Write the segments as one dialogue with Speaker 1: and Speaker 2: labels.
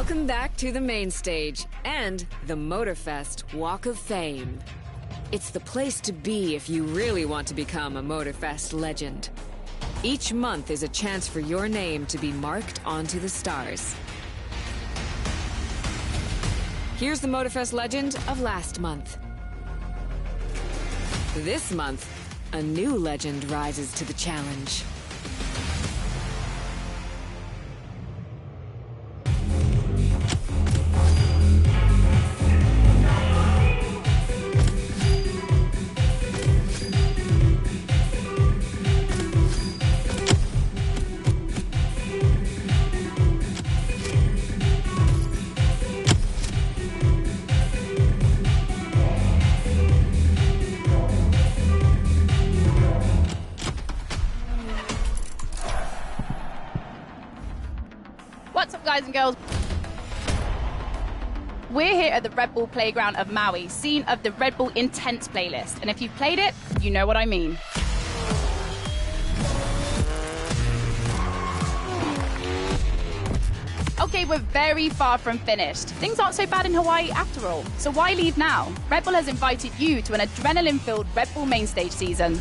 Speaker 1: Welcome back to the main stage and the MOTORFEST Walk of Fame. It's the place to be if you really want to become a MOTORFEST legend. Each month is a chance for your name to be marked onto the stars. Here's the MOTORFEST legend of last month. This month, a new legend rises to the challenge.
Speaker 2: What's up, guys and girls? We're here at the Red Bull Playground of Maui, scene of the Red Bull Intense playlist. And if you've played it, you know what I mean. Okay, we're very far from finished. Things aren't so bad in Hawaii after all. So why leave now? Red Bull has invited you to an adrenaline-filled Red Bull main stage season.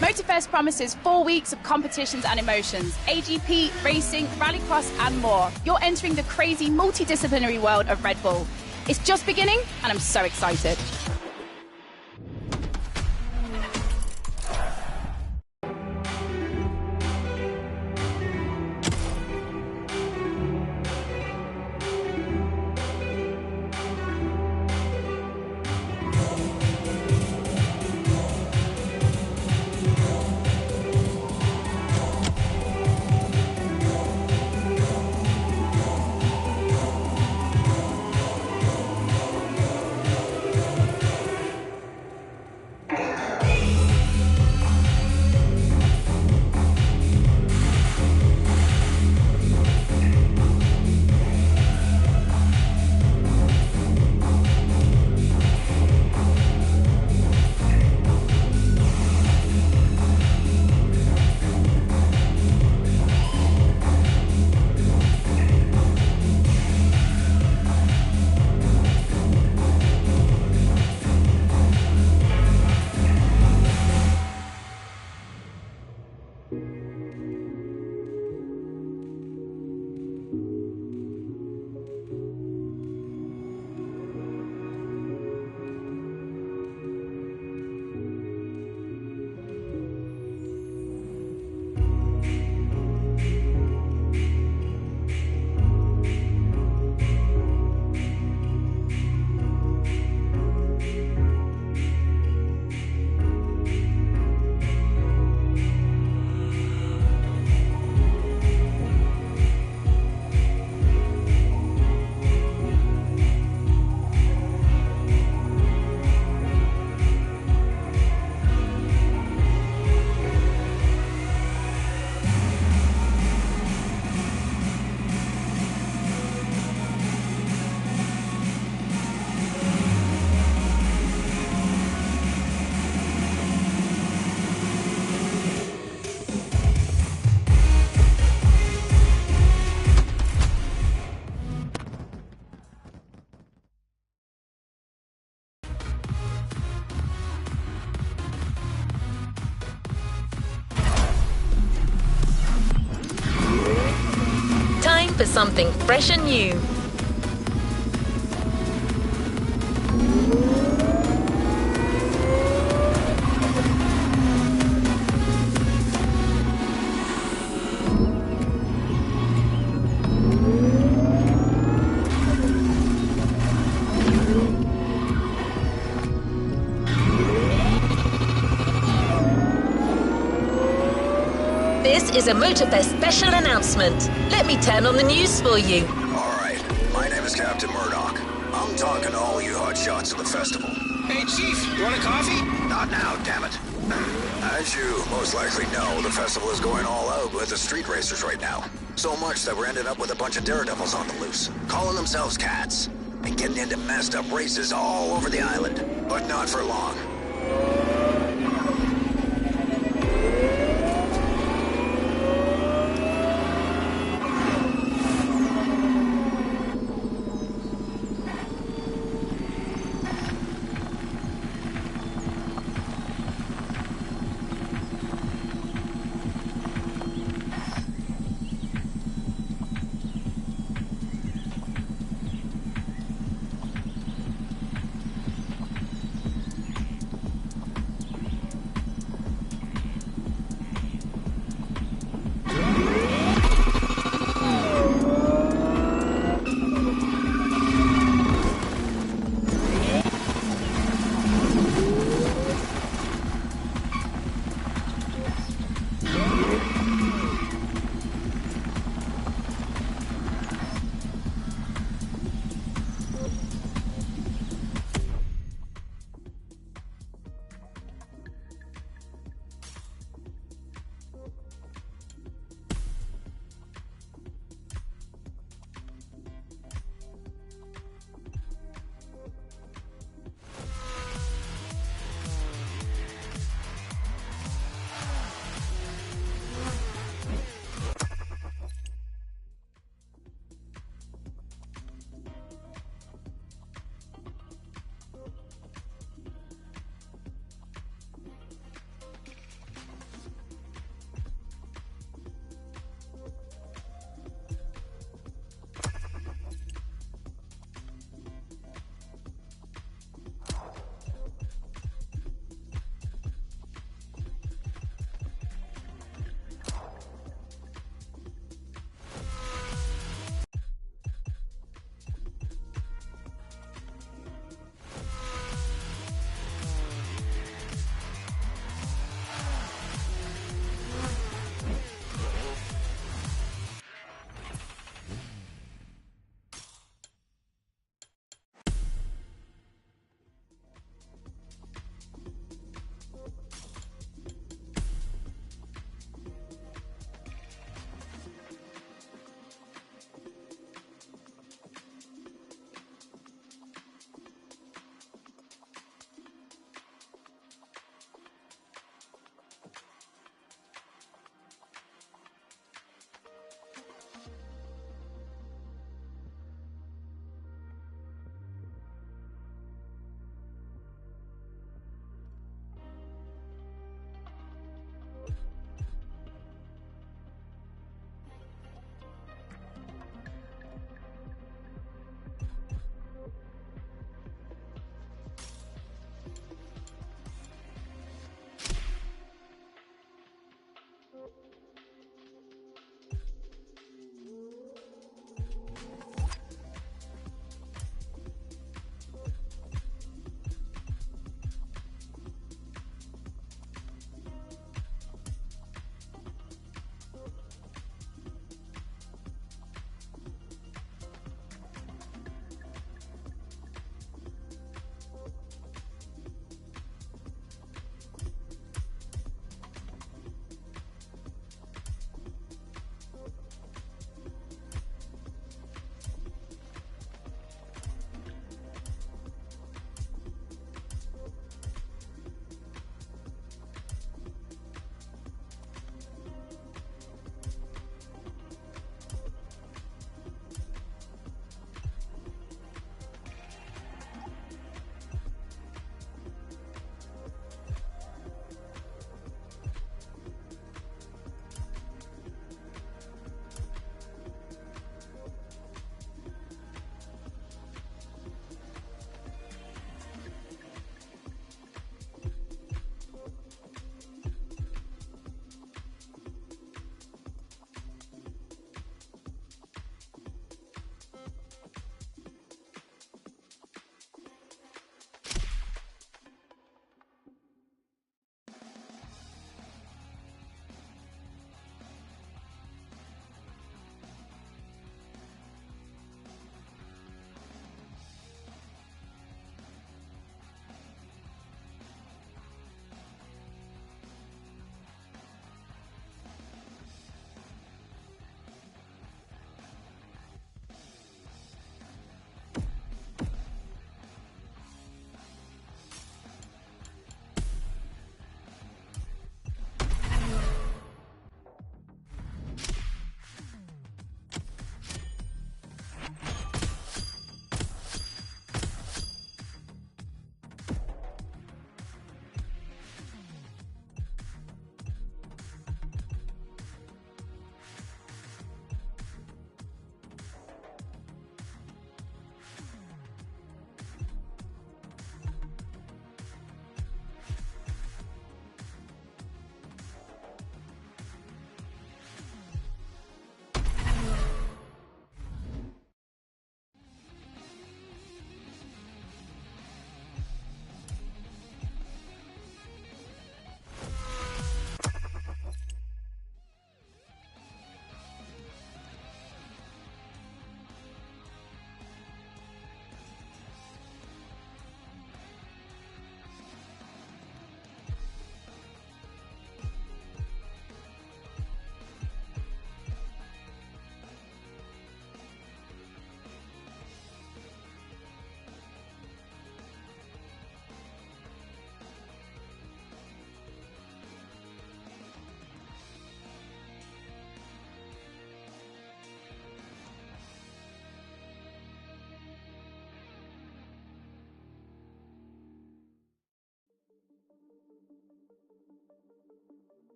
Speaker 2: MOTORFEST promises 4 weeks of competitions and emotions, AGP, racing, rallycross and more. You're entering the crazy multidisciplinary world of Red Bull. It's just beginning and I'm so excited.
Speaker 3: For something fresh and new. This is a MOTORFEST special announcement. Let me turn on the news for you.
Speaker 4: All right, my name is Captain Murdoch. I'm talking to all you hotshots of the festival.
Speaker 5: Hey, Chief, you want a coffee?
Speaker 4: Not now, damn it. As you most likely know, the festival is going all out with the street racers right now. So much that we're ending up with a bunch of daredevils on the loose, calling themselves cats, and getting into messed up races all over the island. But not for long.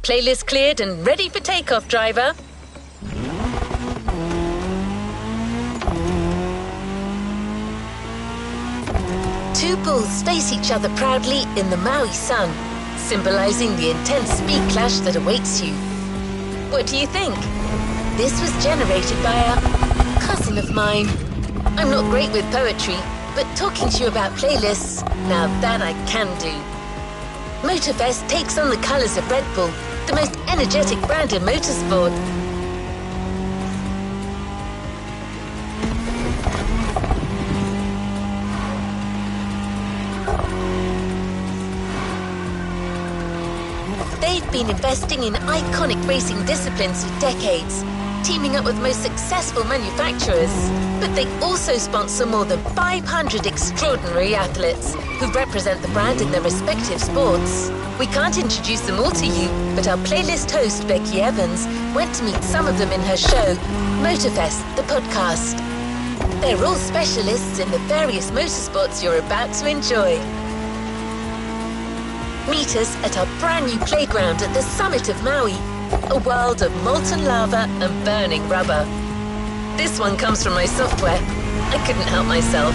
Speaker 3: Playlist cleared and ready for takeoff, driver. Two bulls face each other proudly in the Maui sun, symbolizing the intense speed clash that awaits you. What do you think? This was generated by a cousin of mine. I'm not great with poetry, but talking to you about playlists, now that I can do. MOTORFEST takes on the colors of Red Bull, the most energetic brand in motorsport. They've been investing in iconic racing disciplines for decades, teaming up with most successful manufacturers. But they also sponsor more than 500 extraordinary athletes who represent the brand in their respective sports. We can't introduce them all to you, but our playlist host, Becky Evans, went to meet some of them in her show, MOTORFEST, the podcast. They're all specialists in the various motorsports you're about to enjoy. Meet us at our brand new playground at the summit of Maui, a world of molten lava and burning rubber. This one comes from my software. I couldn't help myself.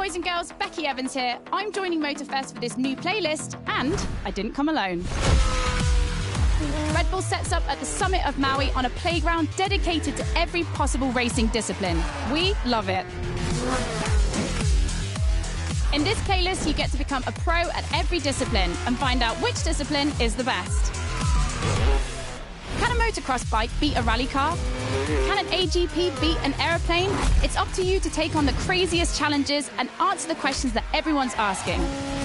Speaker 2: boys and girls, Becky Evans here. I'm joining MotorFest for this new playlist, and I didn't come alone. Red Bull sets up at the summit of Maui on a playground dedicated to every possible racing discipline. We love it. In this playlist, you get to become a pro at every discipline and find out which discipline is the best. Can a motocross bike beat a rally car? Can an AGP beat an aeroplane? It's up to you to take on the craziest challenges and answer the questions that everyone's asking.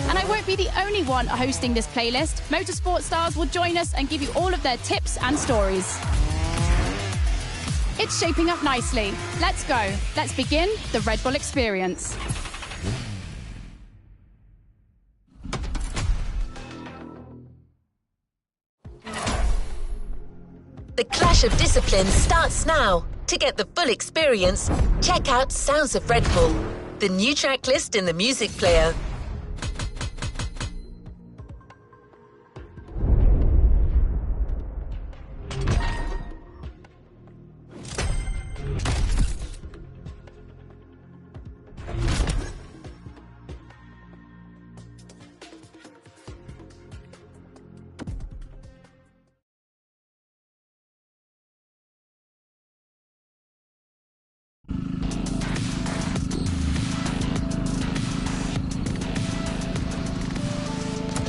Speaker 2: And I won't be the only one hosting this playlist. Motorsport stars will join us and give you all of their tips and stories. It's shaping up nicely. Let's go. Let's begin the Red Bull experience.
Speaker 3: The clash of disciplines starts now. To get the full experience, check out Sounds of Red Bull, the new track list in the music player.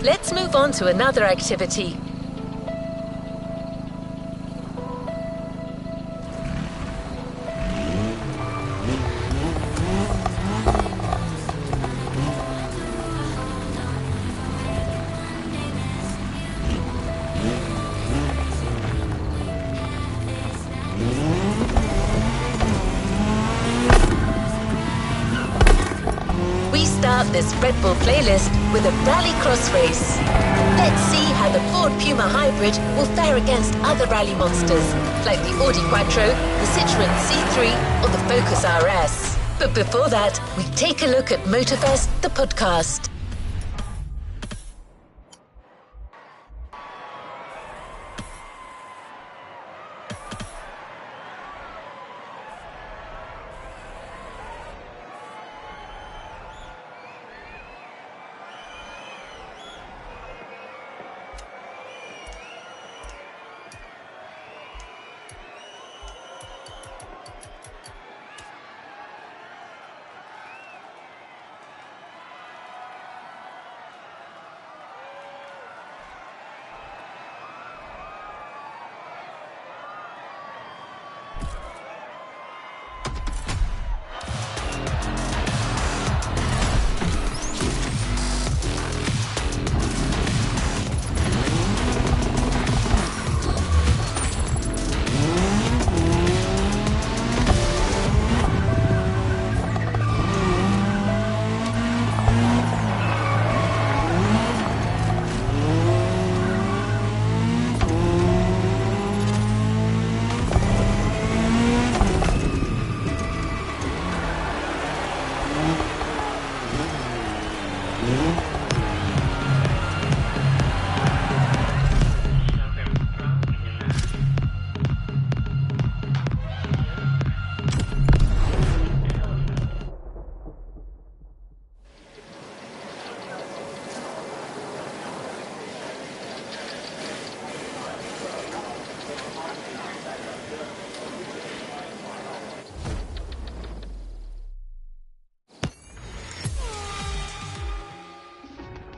Speaker 3: Let's move on to another activity. We start this Red Bull playlist with a rallycross race. Let's see how the Ford Puma Hybrid will fare against other rally monsters, like the Audi Quattro, the Citroën C3, or the Focus RS. But before that, we take a look at MotorFest, the podcast.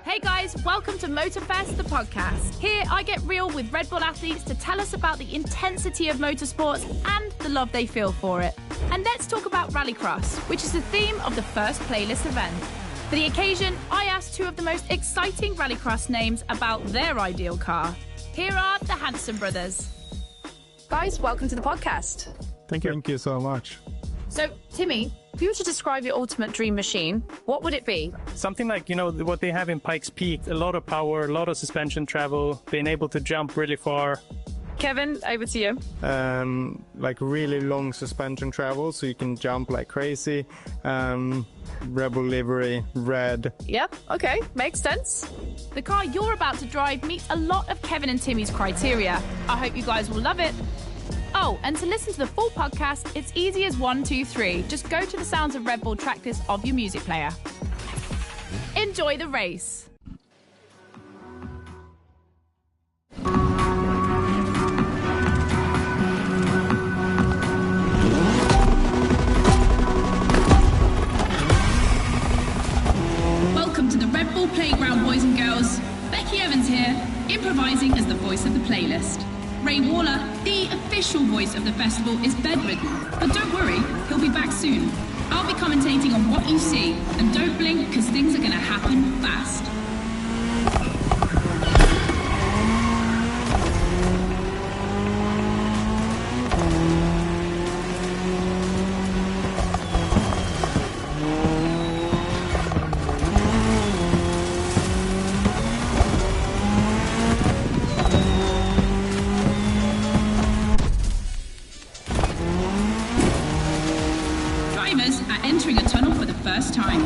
Speaker 2: Hey guys, welcome to MotorFest, the podcast. Here I get real with Red Bull athletes to tell us about the intensity of motorsports and the love they feel for it. And let's talk about Rallycross, which is the theme of the first playlist event. For the occasion, I asked two of the most exciting Rallycross names about their ideal car. Here are the Hanson brothers.
Speaker 6: Guys, welcome to the podcast.
Speaker 7: Thank you so much.
Speaker 6: So, Timmy, if you were to describe your ultimate dream machine, what would it be?
Speaker 7: Something like, what they have in Pikes Peak, a lot of power, a lot of suspension travel, being able to jump really far.
Speaker 6: Kevin, over to you.
Speaker 8: Like really long suspension travel, so you can jump like crazy. Rebel livery, red.
Speaker 6: Yep, okay, makes sense.
Speaker 2: The car you're about to drive meets a lot of Kevin and Timmy's criteria. I hope you guys will love it. Oh, and to listen to the full podcast, it's easy as 1, 2, 3. Just go to the Sounds of Red Bull tracklist of your music player. Enjoy the race.
Speaker 9: Welcome to the Red Bull Playground, boys and girls. Becky Evans here, improvising as the voice of the playlist. Ray Waller, the official voice of the festival, is bedridden, but don't worry, he'll be back soon. I'll be commentating on what you see, and don't blink because things are going to happen fast. Drivers are entering a tunnel for the first time.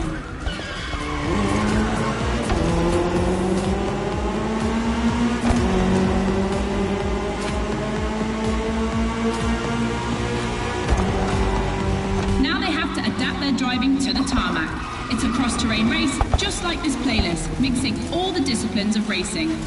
Speaker 9: Now they have to adapt their driving to the tarmac. It's a cross-terrain race, just like this playlist, mixing all the disciplines of racing.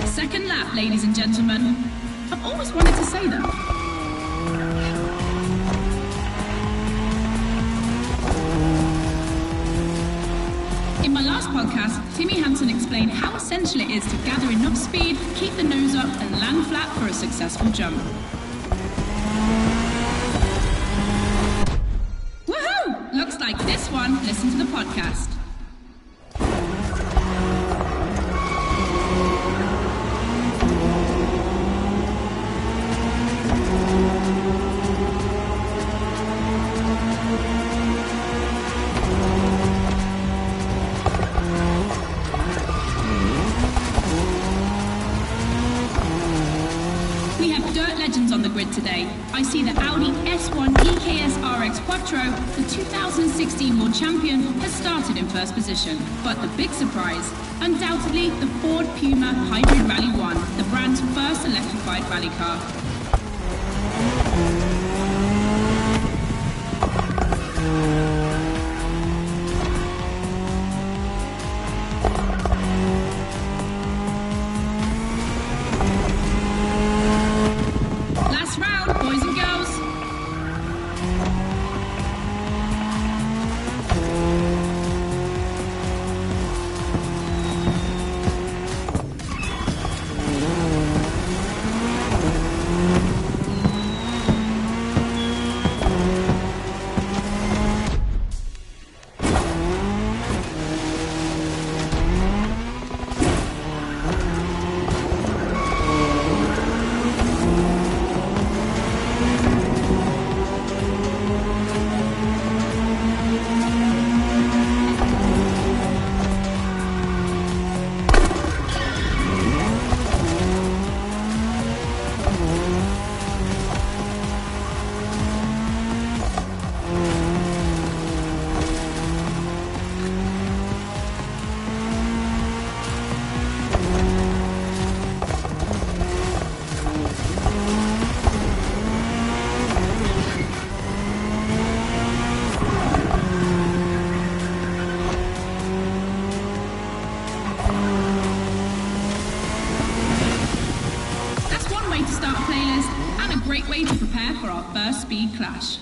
Speaker 9: Second lap, ladies and gentlemen. I've always wanted to say that. In my last podcast, Timmy Hansen explained how essential it is to gather enough speed, keep the nose up, and land flat for a successful jump. Woohoo! Looks like this one. Listen to the podcast. We have dirt legends on the grid today. I see the Audi S1 EKS RX Quattro, the 2016 world champion, has started in first position. But the big surprise, undoubtedly the Ford Puma Hybrid Rally 1, the brand's first electrified rally car. Last round, boys and girls. That's one way to start a playlist, and a great way to prepare for our first speed clash.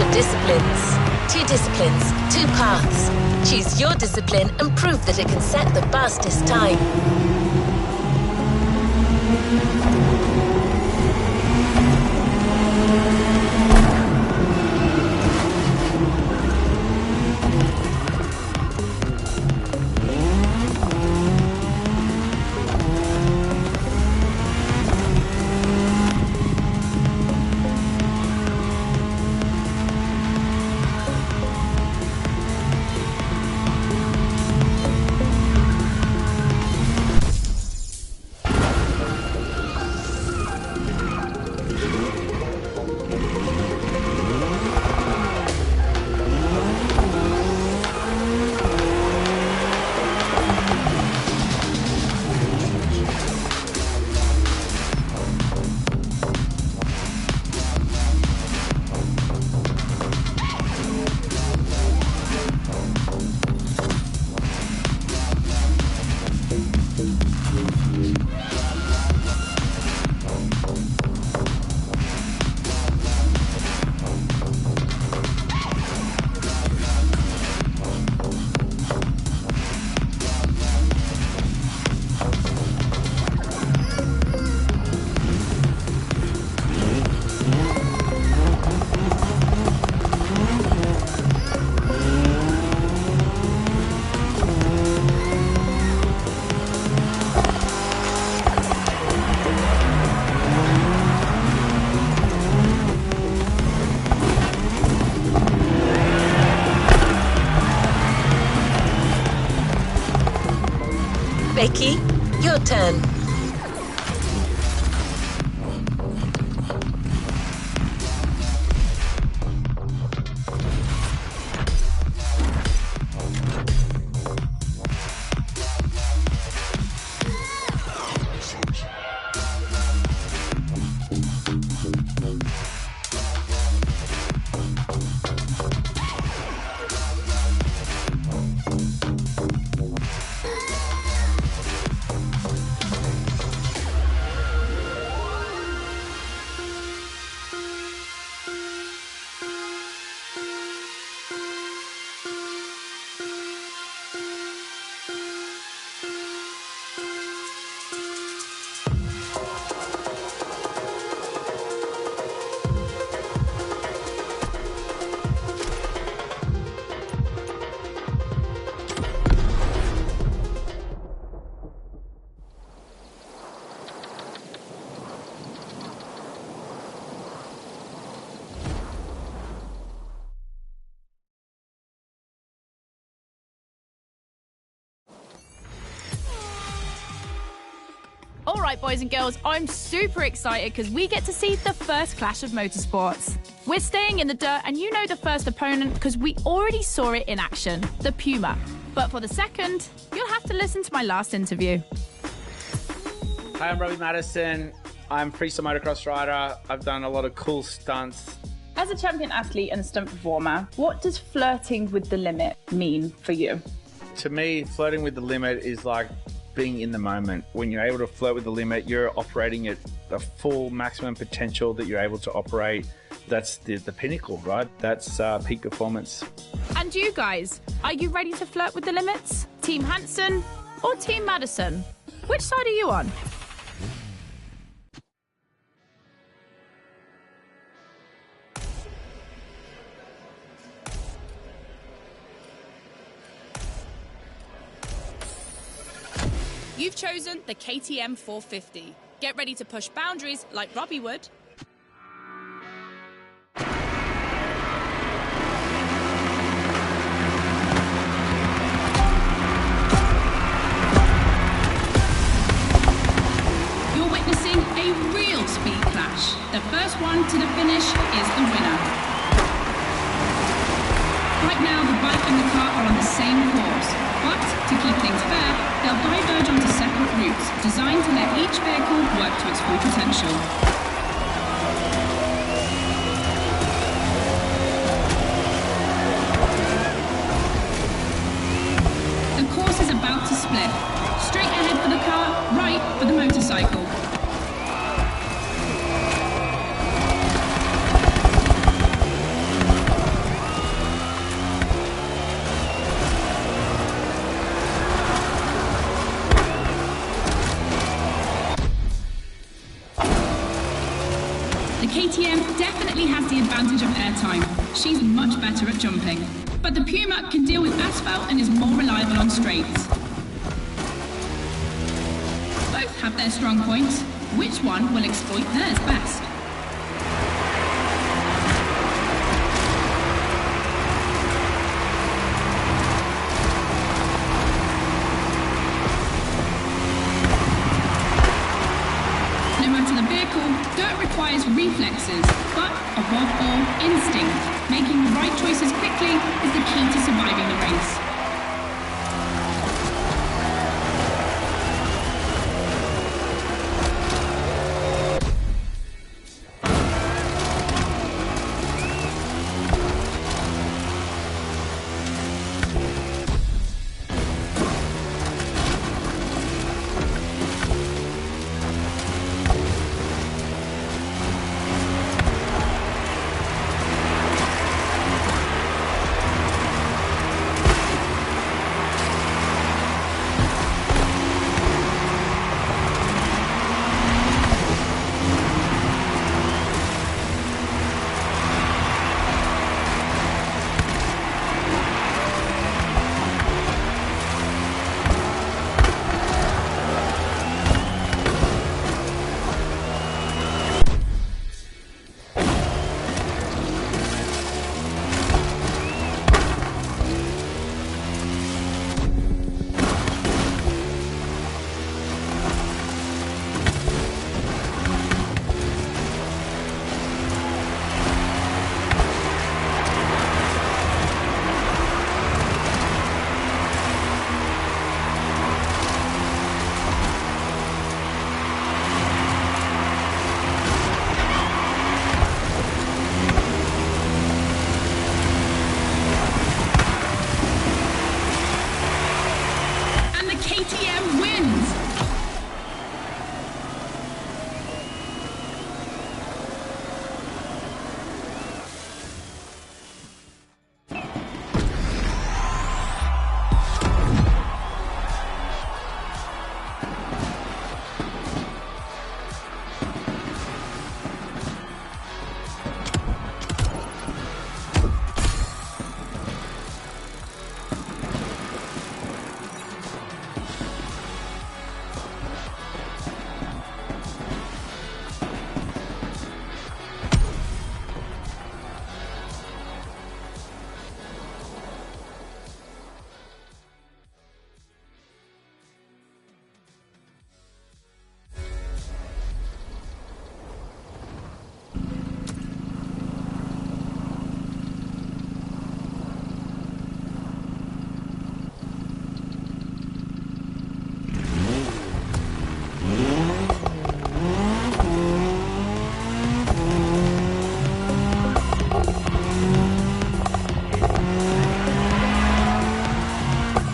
Speaker 3: clash of disciplines. 2 disciplines, 2 paths. Choose your discipline and prove that it can set the fastest time. Becky, your turn.
Speaker 2: All right, boys and girls, I'm super excited because we get to see the first clash of motorsports. We're staying in the dirt, and you know the first opponent because we already saw it in action, the Puma. But for the second, you'll have to listen to my last interview.
Speaker 5: Hi, I'm Robbie Madison. I'm freestyle motocross rider. I've done a lot of cool stunts.
Speaker 2: As a champion athlete and stunt performer, what does flirting with the limit mean for you?
Speaker 5: To me, flirting with the limit is like being in the moment. When you're able to flirt with the limit, you're operating at the full maximum potential that you're able to operate. That's the pinnacle, right? That's peak performance.
Speaker 2: And you guys, are you ready to flirt with the limits? Team Hansen or Team Madison? Which side are you on? You've chosen the KTM 450. Get ready to push boundaries like Robbie would.
Speaker 9: You're witnessing a real speed clash. The first one to the finish is the winner. Right now, the bike and the car are on the same course, but to keep things fair, they'll diverge onto separate routes, designed to let each vehicle work to its full potential. The course is about to split. Straight ahead for the car, right for the motorcycle. KTM definitely has the advantage of airtime. She's much better at jumping. But the Puma can deal with asphalt and is more reliable on straights. Both have their strong points. Which one will exploit theirs best? No matter the vehicle, dirt requires reflexes, but above all, instinct. Making the right choices quickly is the key to surviving the race. KTM wins!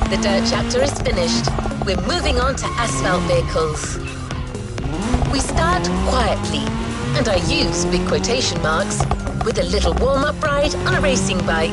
Speaker 3: The dirt chapter is finished. We're moving on to asphalt vehicles. We start quietly, and I use big quotation marks, with a little warm-up ride on a racing bike.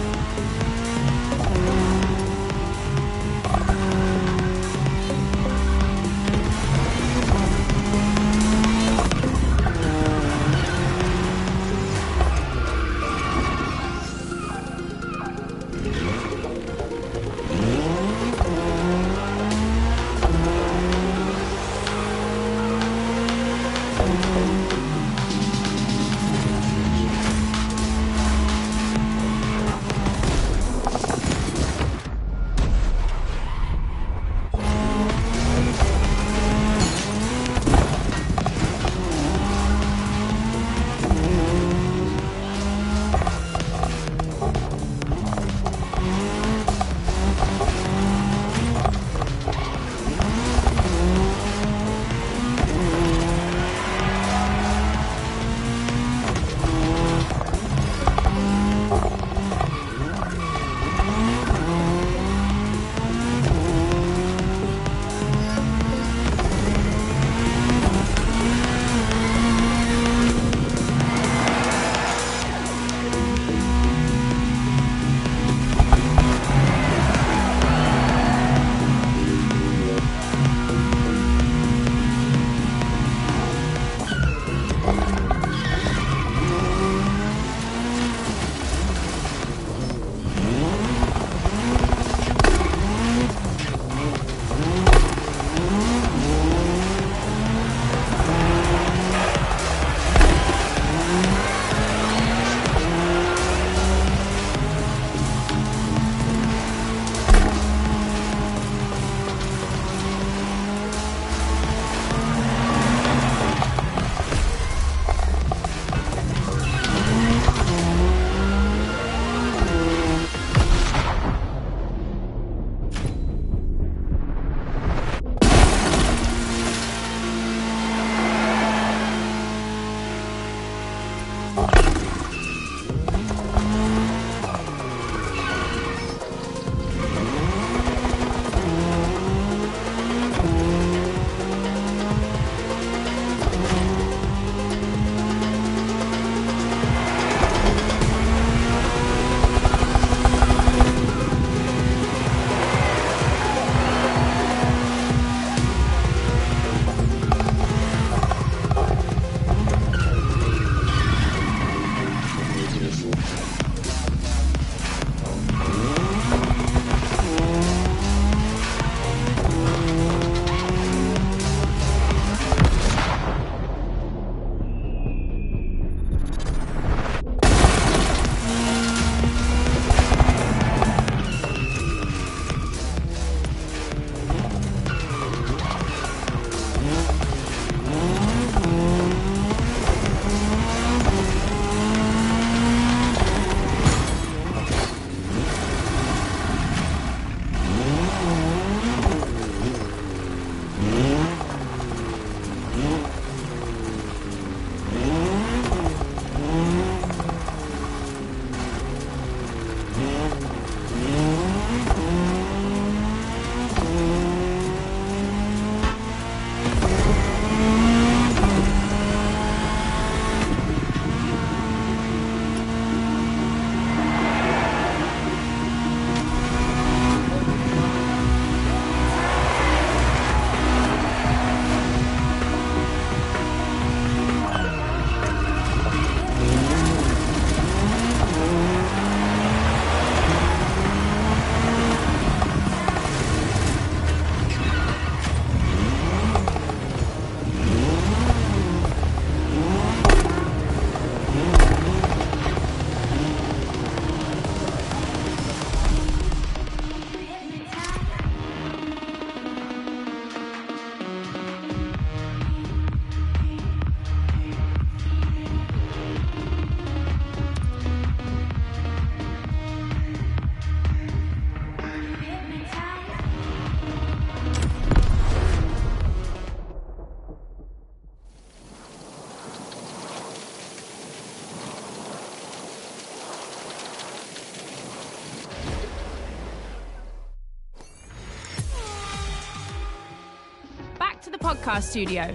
Speaker 2: podcast studio.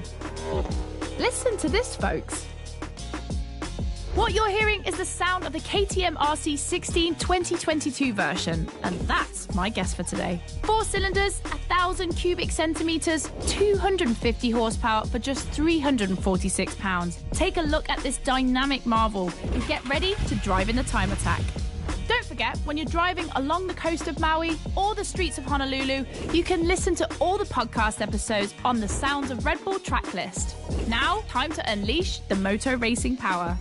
Speaker 2: Listen to this, folks. What you're hearing is the sound of the KTM RC16 2022 version, and that's my guess for today. 4 cylinders, 1,000 cubic centimeters, 250 horsepower for just 346 pounds. Take a look at this dynamic marvel and get ready to drive in the time attack. Don't forget, when you're driving along the coast of Maui or the streets of Honolulu, you can listen to all the podcast episodes on the Sounds of Red Bull track list. Now, time to unleash the moto racing power.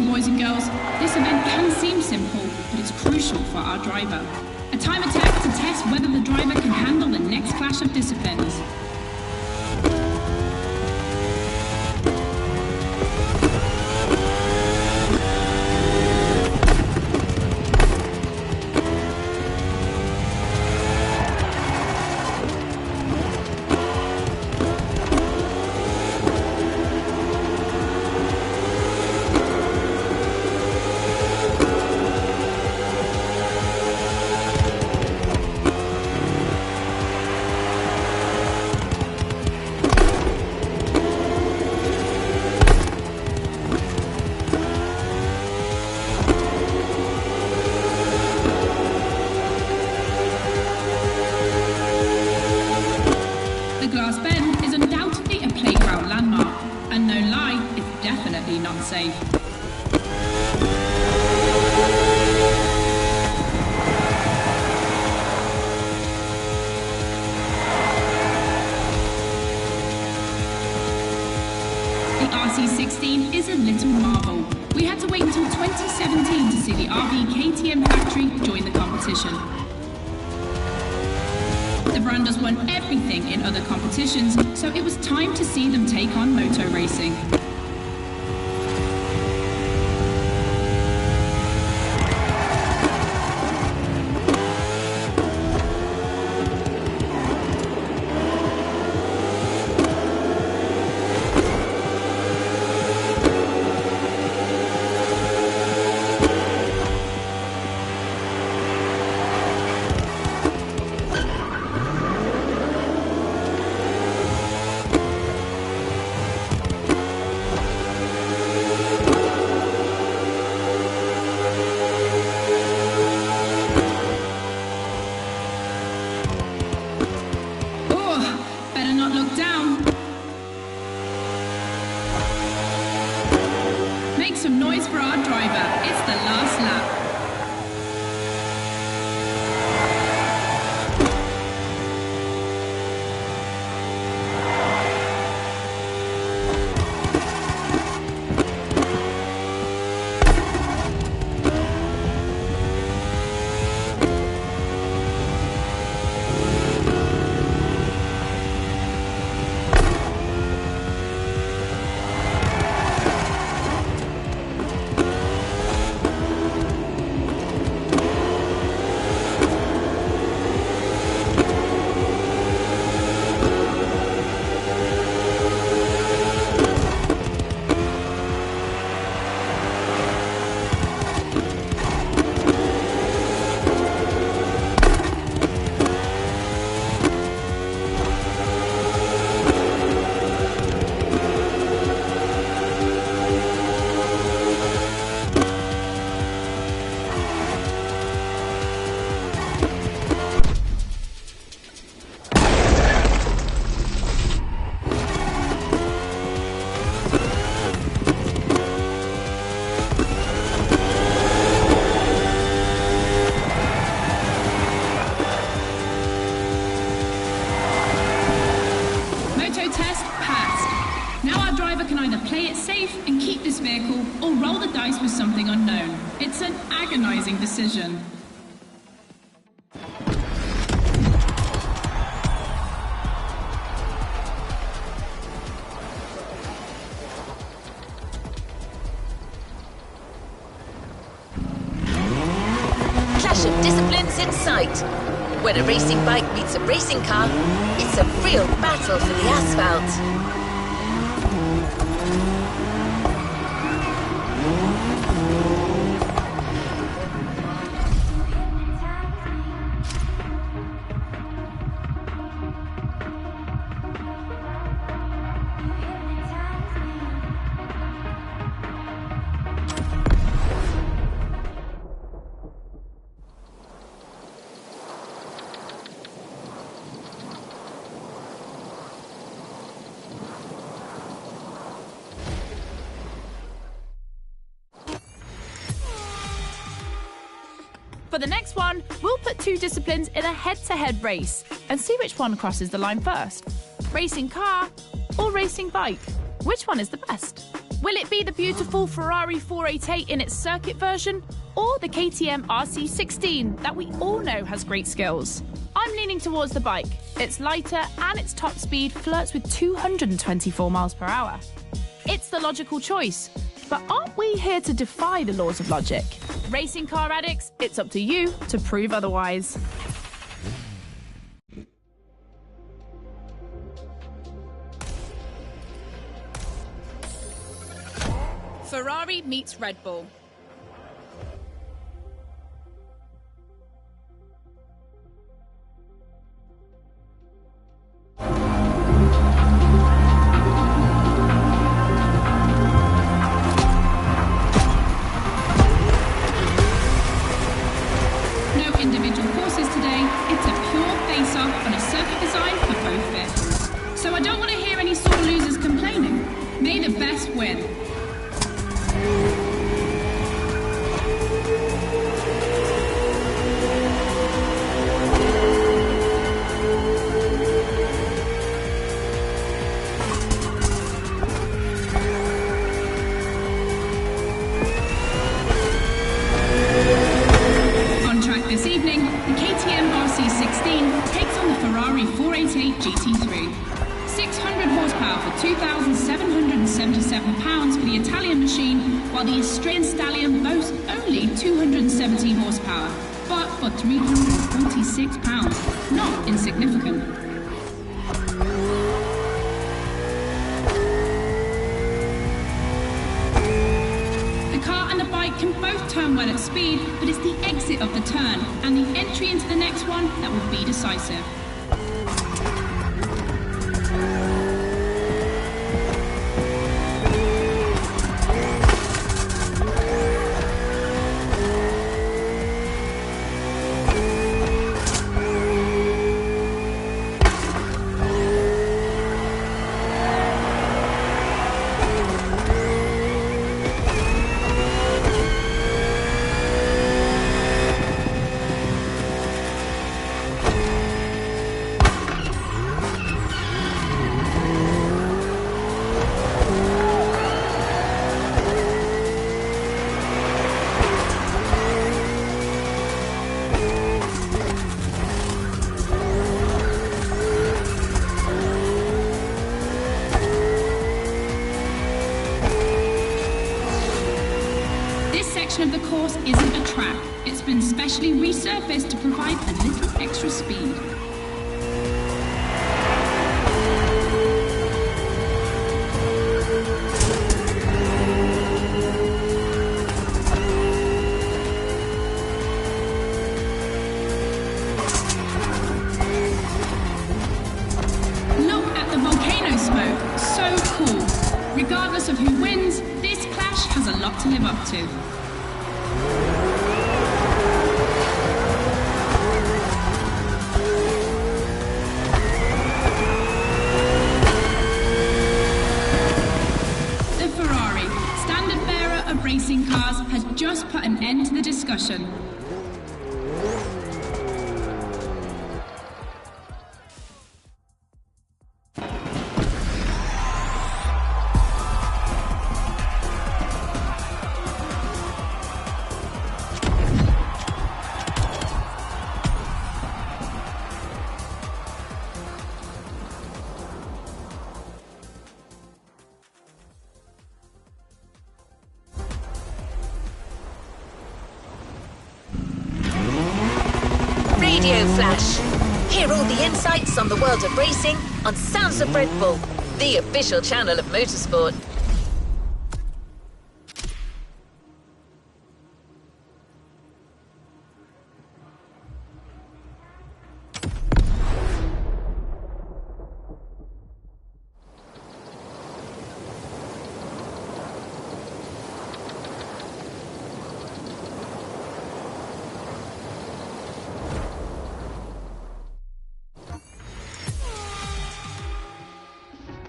Speaker 9: Boys and girls, this event can seem simple, but it's crucial for our driver. A time attack to test whether the driver can handle the next clash of disciplines. Safe. The RC16 is a little marvel. We had to wait until 2017 to see the RV KTM factory join the competition. The brand has won everything in other competitions, so it was time to see them take on moto racing. Some noise for our driver. It's the last lap. Or roll the dice with something unknown. It's an agonizing decision.
Speaker 3: opposite site. When a racing bike meets a racing car, it's a real battle for the asphalt.
Speaker 2: For the next one, we'll put two disciplines in a head-to-head race and see which one crosses the line first. Racing car or racing bike? Which one is the best? Will it be the beautiful Ferrari 488 in its circuit version or the KTM RC16 that we all know has great skills? I'm leaning towards the bike. It's lighter and its top speed flirts with 224 miles per hour. It's the logical choice. But aren't we here to defy the laws of logic? Racing car addicts, it's up to you to prove otherwise. Ferrari meets Red Bull.
Speaker 9: So I don't want to hear any sore losers complaining. May the best win. On track this evening, the KTM RC16 takes on the Ferrari 488 GT3. 600 horsepower for £2,777 for the Italian machine, while the Austrian Stallion boasts only 217 horsepower, but for £346, not insignificant. The car and the bike can both turn well at speed, but it's the exit of the turn and the entry into the next one that will be decisive. Of the course isn't a track. It's been specially resurfaced to provide a little extra speed. Look at the volcano smoke. So cool. Regardless of who wins, this clash has a lot to live up to. The Ferrari, standard bearer of racing cars, has just put an end to the discussion.
Speaker 3: Radio Flash. Hear all the insights on the world of racing on Sounds of Red Bull, the official channel of motorsport.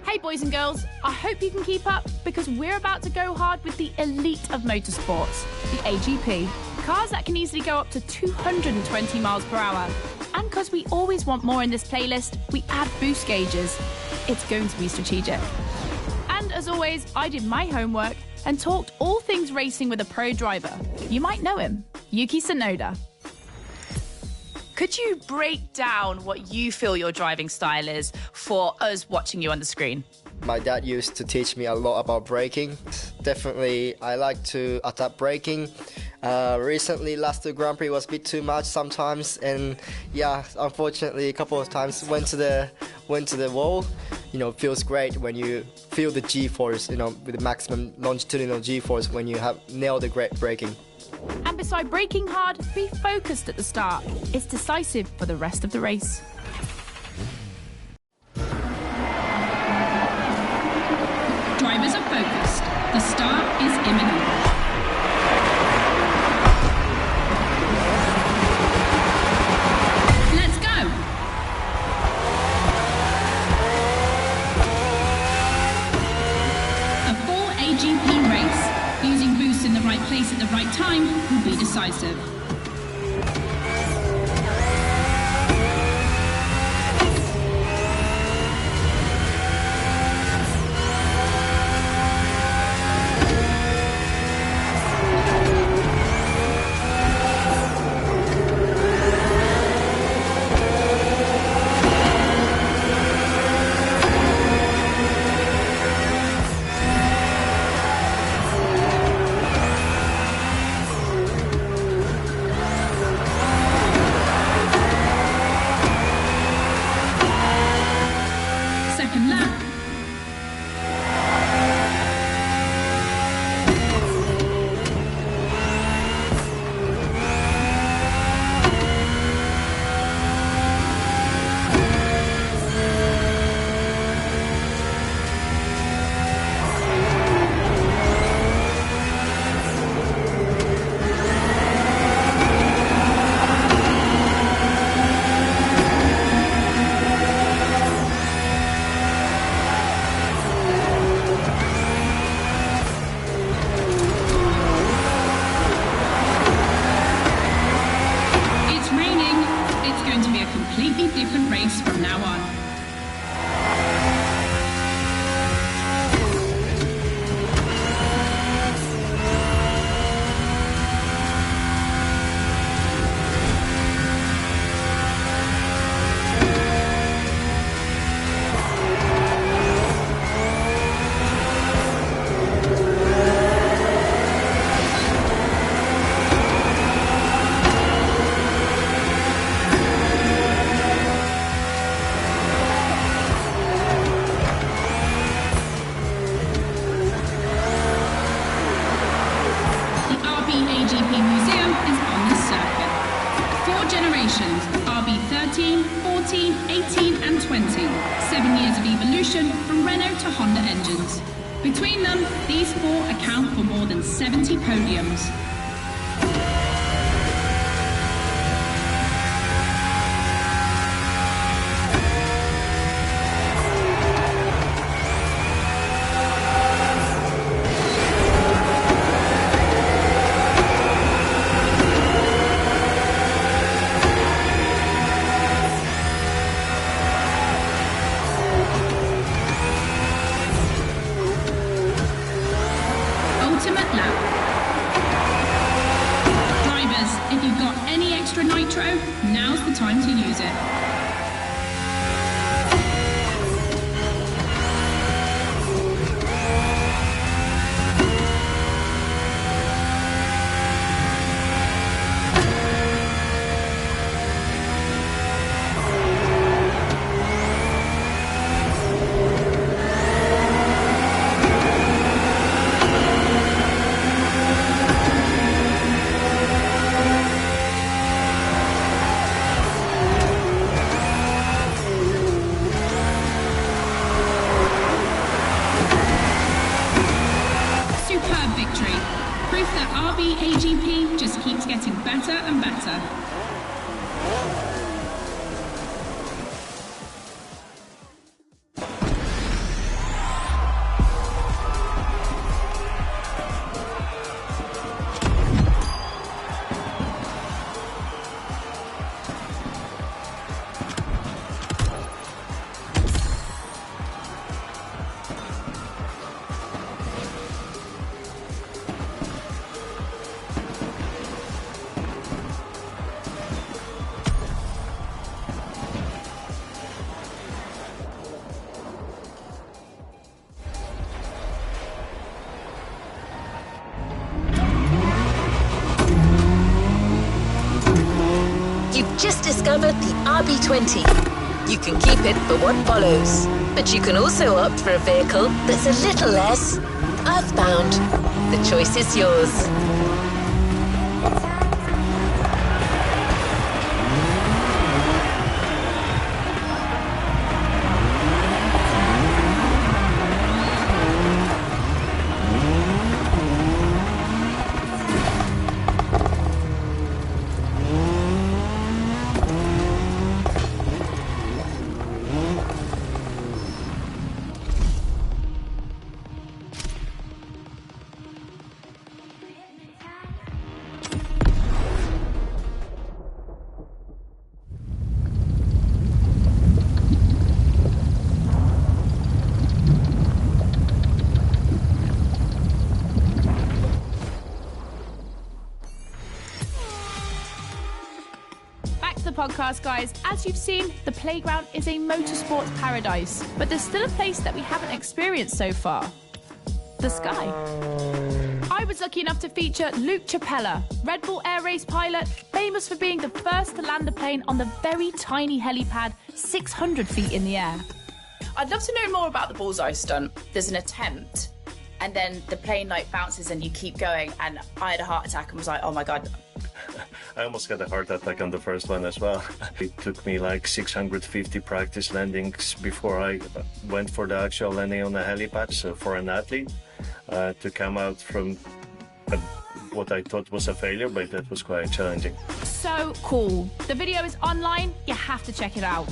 Speaker 2: Hey boys and girls, I hope you can keep up because we're about to go hard with the elite of motorsports, the AGP. Cars that can easily go up to 220 miles per hour. And because we always want more in this playlist, we add boost gauges. It's going to be strategic. And as always, I did my homework and talked all things racing with a pro driver. You might know him, Yuki Tsunoda.
Speaker 6: Could you break down what you feel your driving style is for us watching you on the screen?
Speaker 10: My dad used to teach me a lot about braking. Definitely, I like to adapt braking. Recently, last Grand Prix was a bit too much sometimes, and yeah, unfortunately, a couple of times went to the wall. You know, it feels great when you feel the G-force, you know, with the maximum longitudinal G-force when you have nailed the great braking.
Speaker 2: And beside braking hard, be focused at the start. It's decisive for the rest of the race.
Speaker 9: Drivers are focused. The start is imminent. Let's go! A full AGP race. Using boosts in the right place at the right time will be decisive. RB13, 14, 18 and 20. 7 years of evolution from Renault to Honda engines. Between them, these four account for more than 70 podiums. Now's the time to use it. AGP just keeps getting better and better.
Speaker 3: You've just discovered the RB20. You can keep it for what follows, but you can also opt for a vehicle that's a little less earthbound. The choice is yours.
Speaker 2: Podcast, guys. As you've seen, the playground is a motorsports paradise, but there's still a place that we haven't experienced so far: the sky. I was lucky enough to feature Luke Chapella, Red Bull Air Race pilot, famous for being the first to land a plane on the very tiny helipad 600 feet in the air.
Speaker 6: I'd love to know more about the bullseye stunt. There's an attempt, and then the plane like bounces and you keep going, and I had a heart attack and was like, oh my God.
Speaker 11: I almost got a heart attack on the first one as well. It took me like 650 practice landings before I went for the actual landing on the helipad. So for an athlete to come out from what I thought was a failure, but that was quite challenging.
Speaker 2: So cool. The video is online. You have to check it out.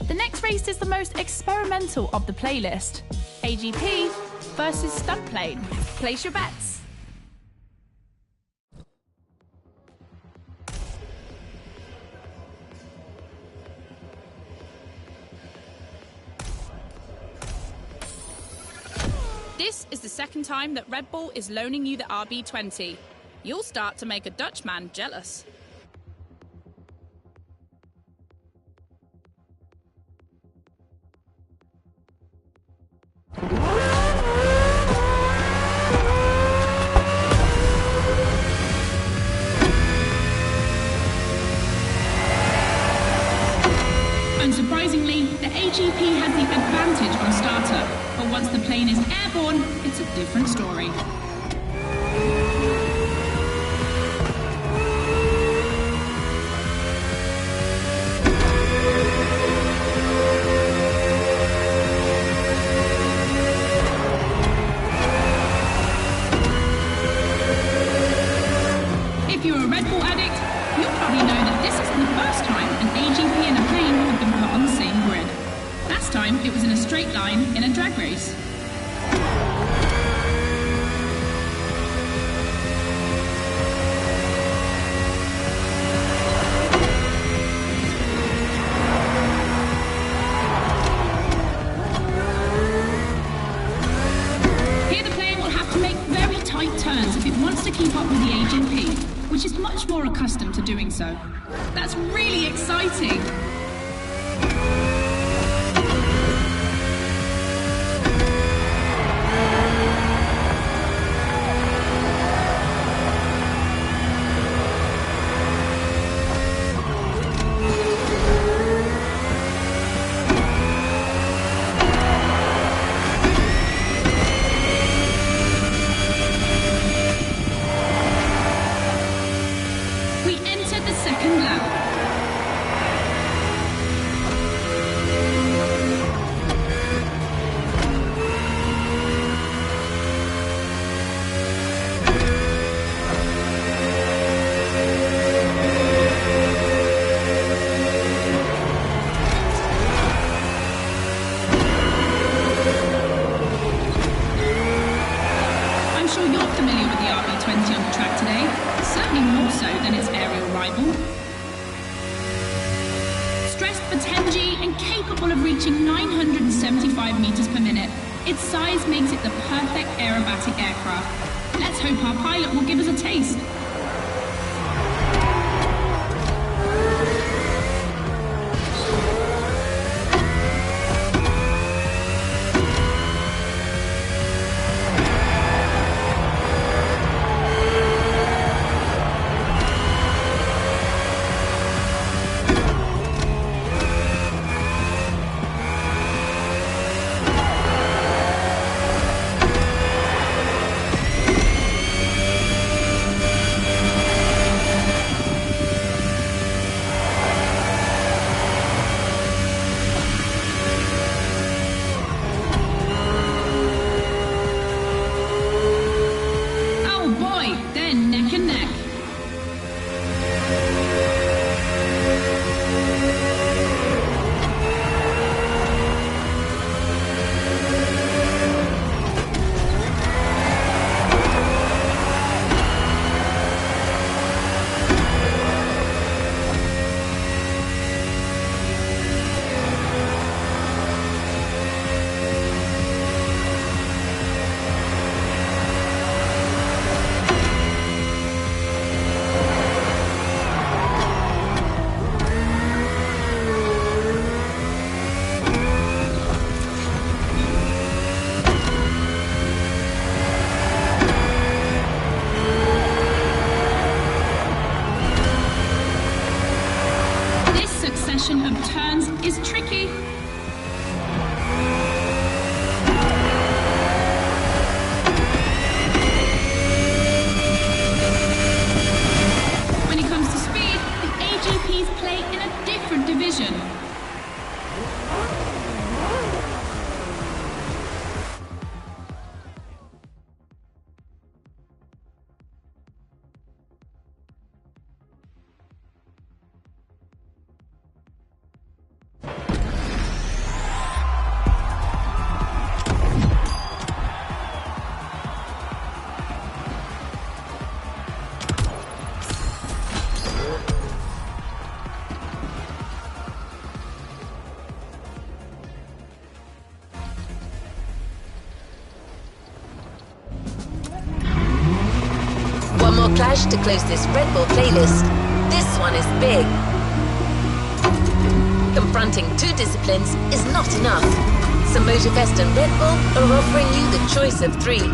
Speaker 2: The next race is the most experimental of the playlist: AGP versus stunt plane. Place your bets.
Speaker 9: This is the second time that Red Bull is loaning you the RB20. You'll start to make a Dutchman jealous. Unsurprisingly, the AGP has the advantage on starter. But once the plane is airborne, it's a different story. If you're a Red Bull addict, you'll probably know that this isn't the first time an AGP and a plane have been put on the same grid. Last time, it was in a straight line in a drag race. Here the plane will have to make very tight turns if it wants to keep up with the AGP, which is much more accustomed to doing so. That's really exciting! We entered the second lap. sure you're familiar with the RB20 on the track today, certainly more so than its aerial rival. Stressed for 10G and capable of reaching 975 meters per minute, its size makes it the perfect aerobatic aircraft. Let's hope our pilot will give us a taste. Of turns is tricky. When it comes to speed, the AGPs play in a different division.
Speaker 3: One more clash to close this Red Bull playlist. This one is big. Confronting two disciplines is not enough. So MOTORFEST and Red Bull are offering you the choice of three.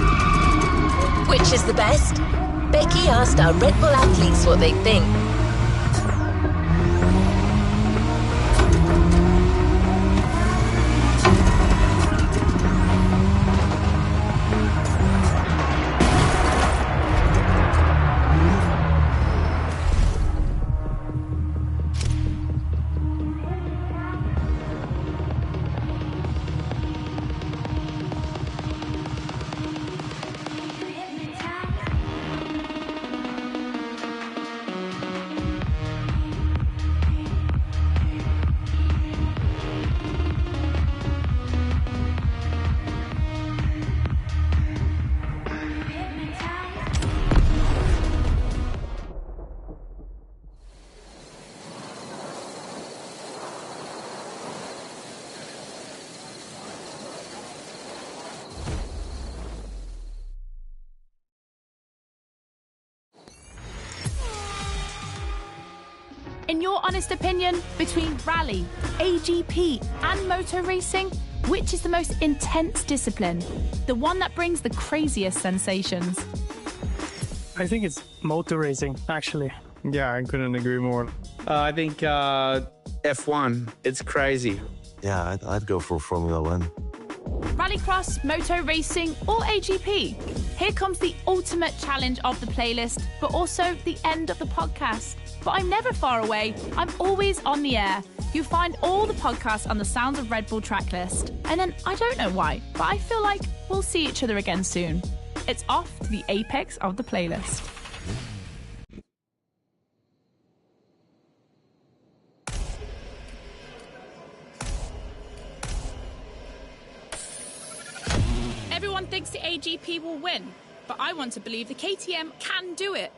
Speaker 3: Which is the best? Becky asked our Red Bull athletes what they think.
Speaker 2: In your honest opinion, between rally, AGP and motor racing, which is the most intense discipline? The one that brings the craziest sensations?
Speaker 7: I think it's motor racing, actually.
Speaker 8: Yeah, I couldn't agree more.
Speaker 12: I think F1. It's crazy.
Speaker 13: Yeah, I'd go for Formula 1.
Speaker 2: Rallycross, moto racing, or AGP? Here comes the ultimate challenge of the playlist, but also the end of the podcast. But I'm never far away. I'm always on the air. You'll find all the podcasts on the Sounds of Red Bull track list. And then, I don't know why, but I feel like we'll see each other again soon. It's off to the apex of the playlist.
Speaker 9: Everyone thinks the AGP will win, but I want to believe the KTM can do it.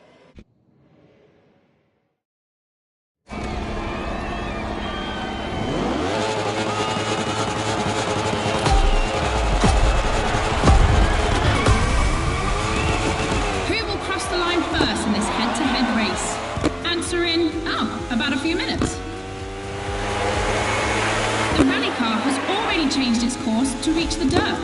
Speaker 9: Who will cross the line first in this head-to-head race? Answer in, about a few minutes. The rally car has already changed its course to reach the dirt.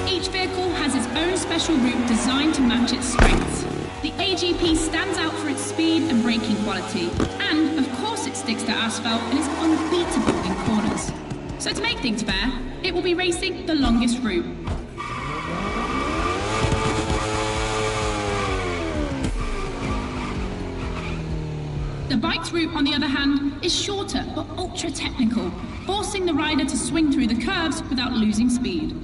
Speaker 9: Each vehicle has its own special route designed to match its strengths. The AGP stands out for its speed and braking quality, and of course it sticks to asphalt and is unbeatable in corners. So to make things fair, it will be racing the longest route. The bike's route, on the other hand, is shorter but ultra technical, forcing the rider to swing through the curves without losing speed.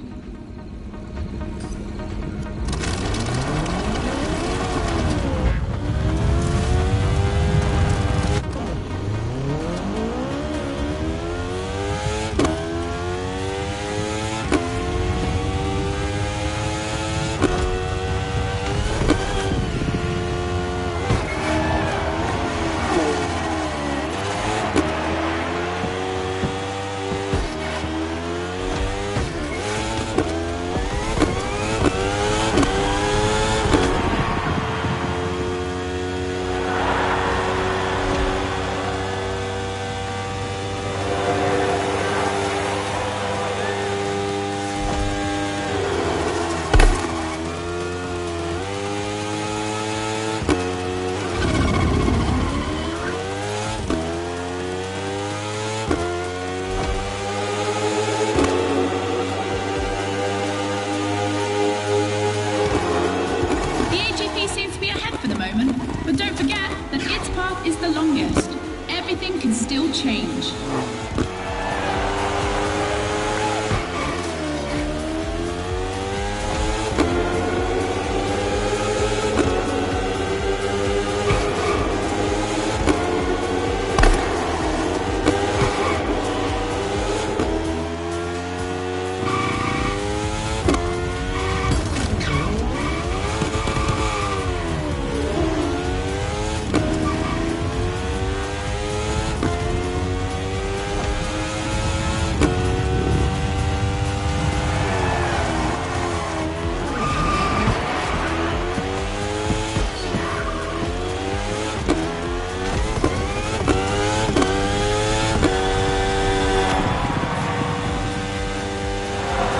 Speaker 9: But don't forget that its path is the longest. Everything can still change.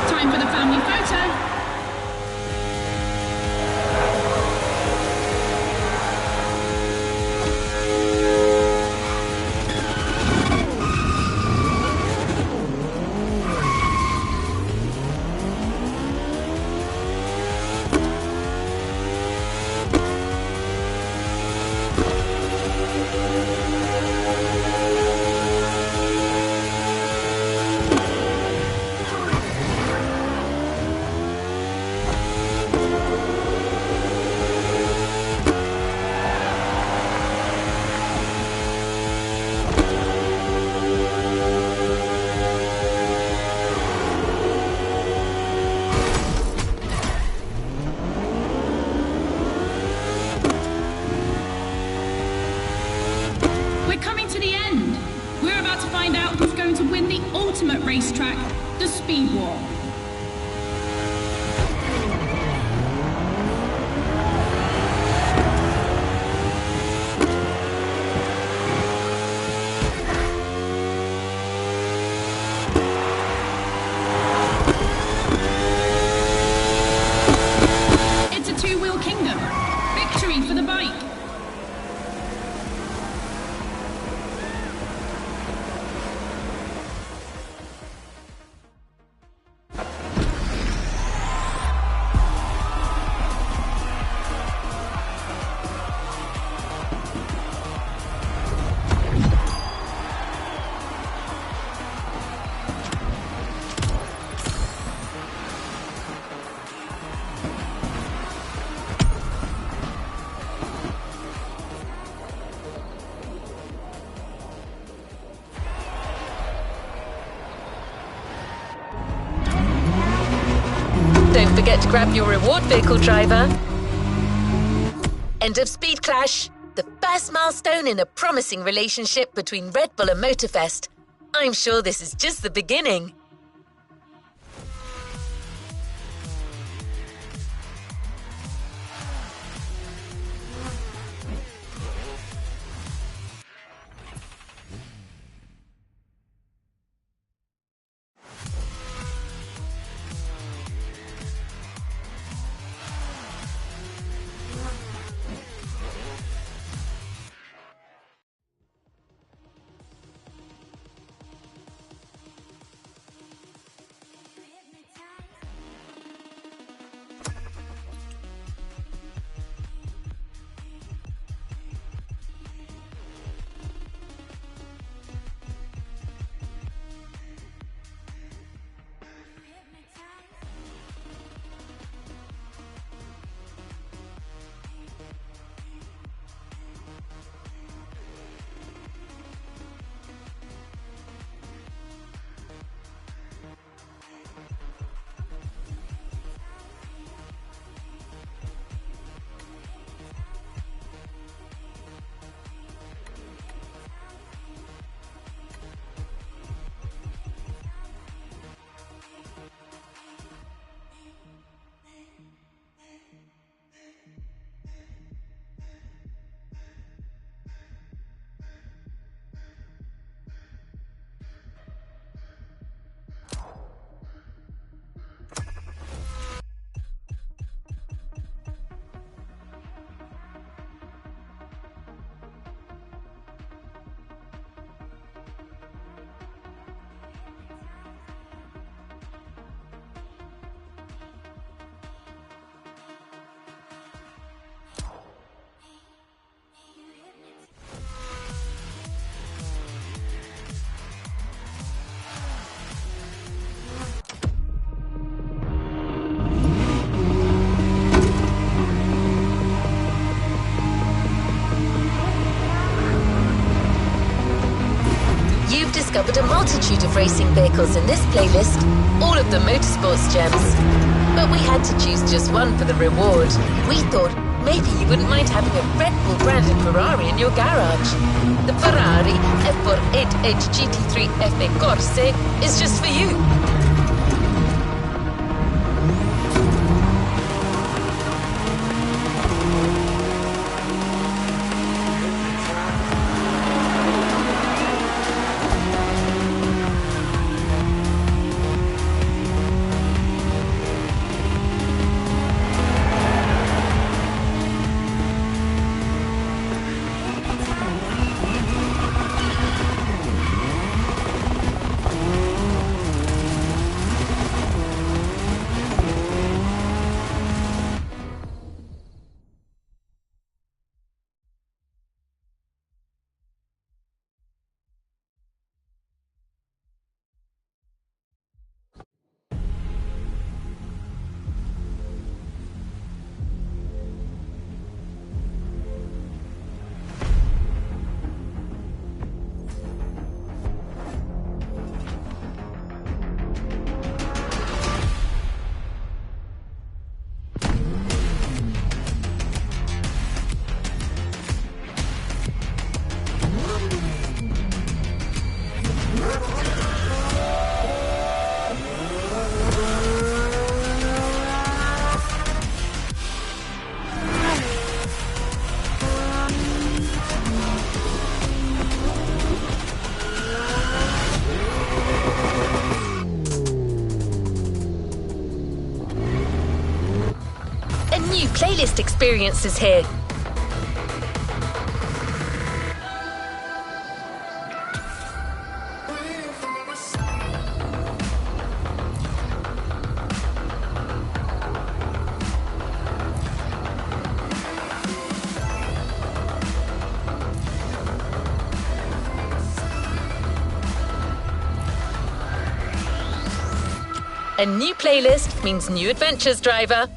Speaker 9: Time for the family photo. We're coming to the end. We're about to find out who's going to win the ultimate racetrack, the Speed War. It's a two-wheel kingdom. Victory for the bike.
Speaker 3: don't forget to grab your reward vehicle, driver. End of speed clash. The first milestone in a promising relationship between Red Bull and MOTORFEST. I'm sure this is just the beginning. Discovered a multitude of racing vehicles in this playlist, all of them motorsports gems. But we had to choose just one for the reward. We thought maybe you wouldn't mind having a Red Bull branded Ferrari in your garage. The Ferrari F48 GT3 FE Corse is just for you. Playlist experience is here. A new playlist means new adventures, driver.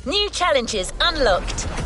Speaker 3: New challenges unlocked.